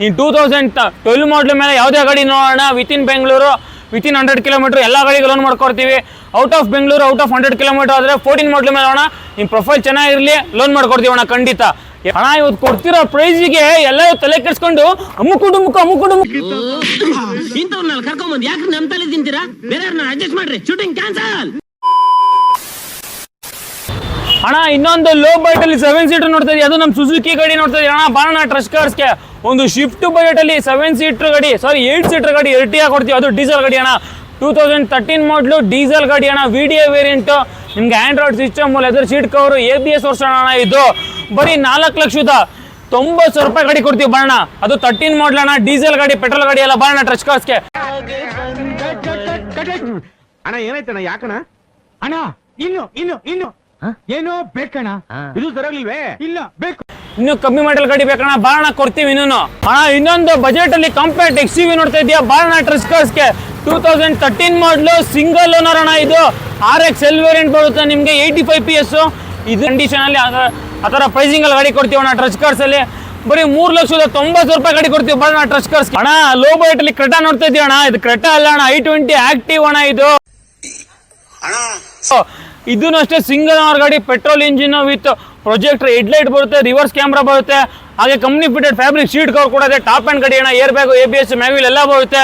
ಇನ್ 2012 ಮಾಡಲ್ ಮೇಲೆ ಯಾವುದೇ ಗಾಡಿ ನೋಡೋಣ ವಿತಿನ್ ಬೆಂಗಳೂರು ವಿತಿನ್ 100 ಕಿಲೋಮೀಟರ್ ಎಲ್ಲ ಗಾಡಿಗೆ ಲೋನ್ ಮಾಡ್ಕೊಡ್ತೀವಿ. Out of Bengaluru out of 100 kilometre ಆದರೆ 14 ಮಾಡಲ್ ಮೇಲೆ ಅಣ್ಣ ನಿಮ್ಮ ಪ್ರೊಫೈಲ್ ಚೆನ್ನಾಗಿರಲಿ ಲೋನ್ ಮಾಡ್ಕೊಡ್ತೀವಿ ಅಣ್ಣ ಖಂಡಿತ. ಹಣ ಇವತ್ತು ಕೊಡ್ತಿರೋ ಪ್ರೈಸಿಗೆ ಎಲ್ಲ ತಲೆ ಕೆಡಿಸ್ಕೊಂಡು ಅಮ್ಮುಕೊಂಡು ಇಂಥವ್ರನ್ನ ಕರ್ಕೊಂಬಂದು ಯಾಕೆ ನಮ್ಮ ತಲೆ ತಿಂತೀರಾ? ಬೇರೆಯವ್ರನ್ನ ಅಡ್ಜಸ್ಟ್ ಮಾಡ್ರಿ, ಶೂಟಿಂಗ್ ಕ್ಯಾನ್ಸಲ್. ಅಣ್ಣ ಇನ್ನೊಂದು ಲೋ ಬಜೆಟ್ ಅಲ್ಲಿ 7 ಸೀಟರ್ ನೋಡ್ತಾ ಇದೀವಿ, ಅದು ನಮ್ಮ ಸುಜುಕಿ ಗಾಡಿ ನೋಡ್ತಾ ಇದೀವಿ ಅಣ್ಣ. ಬಾಣ ಟ್ರಸ್ಟ್ ಕಾರ್ಸ್ಗೆ ಒಂದು ಶಿಫ್ಟ್ ಬಜೆಟ್ ಅಲ್ಲಿ 7 ಸೀಟರ್ ಗಾಡಿ 8 ಸೀಟರ್ ಗಾಡಿ ಎರ್ಟಿಗಾ ಕೊಡ್ತೀವಿ, ಅದು ಡೀಸೆಲ್ ಗಾಡಿ ಅಣ್ಣ. 2013 ಮಾಡಲು ಡೀಸೆಲ್ ಗಾಡಿ ಅಣ್ಣ, ವಿಡಿಯೋ ವೇರಿಯಂಟ್, ನಿಮ್ಗೆ Android system, leather seat cover, ABS version ಅಣ್ಣ. ಇದು ಬರೀ 4,90,000 ರೂಪಾಯಿ ಗಾಡಿ ಕೊಡ್ತೀವಿ ಬಣ್ಣ. ಅದು 13 ಮಾಡಲ್ ಅಣ್ಣ, ಡೀಸೆಲ್ ಗಾಡಿ, ಪೆಟ್ರೋಲ್ ಗಾಡಿ ಎಲ್ಲ ಬಣ್ಣ ಟ್ರಸ್ಟ್ ಕಾರ್ಸ್ಗೆ. ಅಣ್ಣ ಏನಾಯ್ತಣ್ಣ? ಯಾಕಣ್ಣ ಅಣ್ಣ? ಇನ್ನು ಏನೋ ಬೇಕಣ್ಣ? ಇದು ಸರಿಯಾಗಿಲ್ವೇ? ಇಲ್ಲ ಬೇಕು. ಇನ್ನು ಕಮ್ಮಿ ಮಾಡಲ್ ಗಾಡಿ ಬೇಕಣ್ಣ, ಬಾಣ ಕೊಡ್ತೀವಿ ಇನ್ನೂ ಅಣ್ಣ. ಇನ್ನೊಂದು ಬಜೆಟ್ ಅಲ್ಲಿ ಕಾಂಪ್ಯಾಕ್ಟ್ XUV ನೋಡ್ತಾ ಇದೆಯಾ, ಬಾಣ ಟ್ರಸ್ಟ್ ಕಾರ್ಸ್ಗೆ 2013 ಮಾಡಲು ಸಿಂಗಲ್ ಓನರ್ ಅಣ್ಣ. ಇದು RX L ವೇರಿಯಂಟ್ ಬರುತ್ತೆ ನಿಮಗೆ, 85 PS. ಇದು ಕಂಡೀಷನ್ ಅಲ್ಲಿ ಆ ಥರ ಪ್ರೈಸಿಂಗ್ ಅಲ್ಲಿ ಗಾಡಿ ಕೊಡ್ತೀವಿ ಅಣ್ಣ ಟ್ರಸ್ಟ್ ಕಾರ್ಸ್ ಅಲ್ಲಿ. ಬರೀ 3,90,000 ರೂಪಾಯಿ ಗಾಡಿ ಕೊಡ್ತೀವಿ ಬಣ್ಣ ಟ್ರಸ್ಟ್ ಕಾರ್ಸ್ ಅಣ್ಣ. ಲೋ ಬಜೆಟ್ ಅಲ್ಲಿ ಕ್ರೆಟಾ ನೋಡ್ತಾ ಇದೀವಿ ಅಣ್ಣ, ಇದು ಕ್ರೆಟಾ ಅಲ್ಲ ಅಣ್ಣ, i20 ಆಕ್ಟಿವ್ ಅಣ್ಣ. ಇದು ಇದೂ ಅಷ್ಟೇ ಸಿಂಗಲ್ ಓನರ್ ಗಾಡಿ, petrol engine with projector, headlight ಬರುತ್ತೆ, ರಿವರ್ಸ್ ಕ್ಯಾಮ್ರಾ ಬರುತ್ತೆ, ಹಾಗೆ company fitted fabric seat cover ಕೊಡೋದೆ, ಟಾಪ್ ಆ್ಯಂಡ್ ಗಾಡಿ ಅಣ್ಣ, ಏರ್ ಬ್ಯಾಗು, ABS, ಮ್ಯಾಗ್ವಿಲ್ ಎಲ್ಲ ಬರುತ್ತೆ.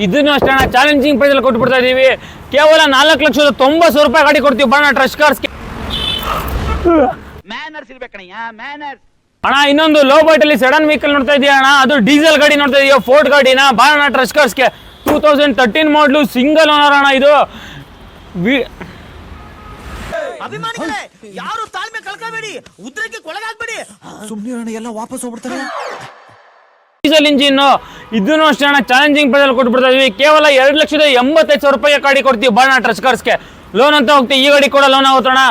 ಇದನ್ನು ಅಷ್ಟೇ ಅಣ್ಣ ಚಾಲೆಂಜಿಂಗ್ ಪ್ರೈಸಲ್ಲಿ ಕೊಟ್ಬಿಡ್ತಾ ಇದೀವಿ. ಕೇವಲ 4,90,000 ರೂಪಾಯಿ ಗಾಡಿ ಕೊಡ್ತೀವಿ ಬಣ್ಣ ಟ್ರಸ್ಟ್ ಕಾರ್ಸ್ಗೆ ಅಣ್ಣ. ಇನ್ನೊಂದು ಲೋ ಬಜೆಟ್ ಅಲ್ಲಿ ಸಡನ್ ವೆಹಿಕಲ್ ನೋಡ್ತಾ ಇದೀಯ ಅಣ್ಣ, ಅದು ಡೀಸೆಲ್ ಗಾಡಿ ನೋಡ್ತಾ ಇದೀಯ, ಫೋರ್ಡ್ ಗಾಡಿನ ಬಾಣ ಟ್ರಸ್ಟ್ ಕಾರ್ಸ್ಗೆ 2013 ಮಾಡಲು ಸಿಂಗಲ್ ಓನರ್ ಅಣ್ಣ. ಇದು ಅಭಿಮಾನಿಗಳೇ, ಯಾರು ತಾಳ್ಮೆ ಕಳ್ಕೋಬೇಡಿ, ಉದ್ರಕ್ಕೆ ಕೊಳಗಾಗ್ಬೇಡಿ, ಸುಮ್ಮನೆ ಎಲ್ಲ ವಾಪಸ್ ಹೋಗ್ಬಿಡ್ತಾರೆ. ಡೀಸೆಲ್ ಇಂಜಿನ್, ಇದನ್ನು ಅಷ್ಟೇ ಅಣ್ಣ ಚಾಲೆಂಜಿಂಗ್ ಪ್ರೈಸಲ್ಲಿ ಕೊಟ್ಬಿಡ್ತಾ ಇದೀವಿ. ಕೇವಲ 2,85,000 ರೂಪಾಯಿ ಗಾಡಿ ಕೊಡ್ತೀವಿ ಬಾಣ ಟ್ರಸ್ಟ್ ಕಾರ್ಸ್ಗೆ. ಲೋನ್ ಅಂತ ಹೋಗ್ತೀವಿ, ಈ ಗಾಡಿ ಕೂಡ ಲೋನ್ ಆಗುತ್ತಣ್ಣ.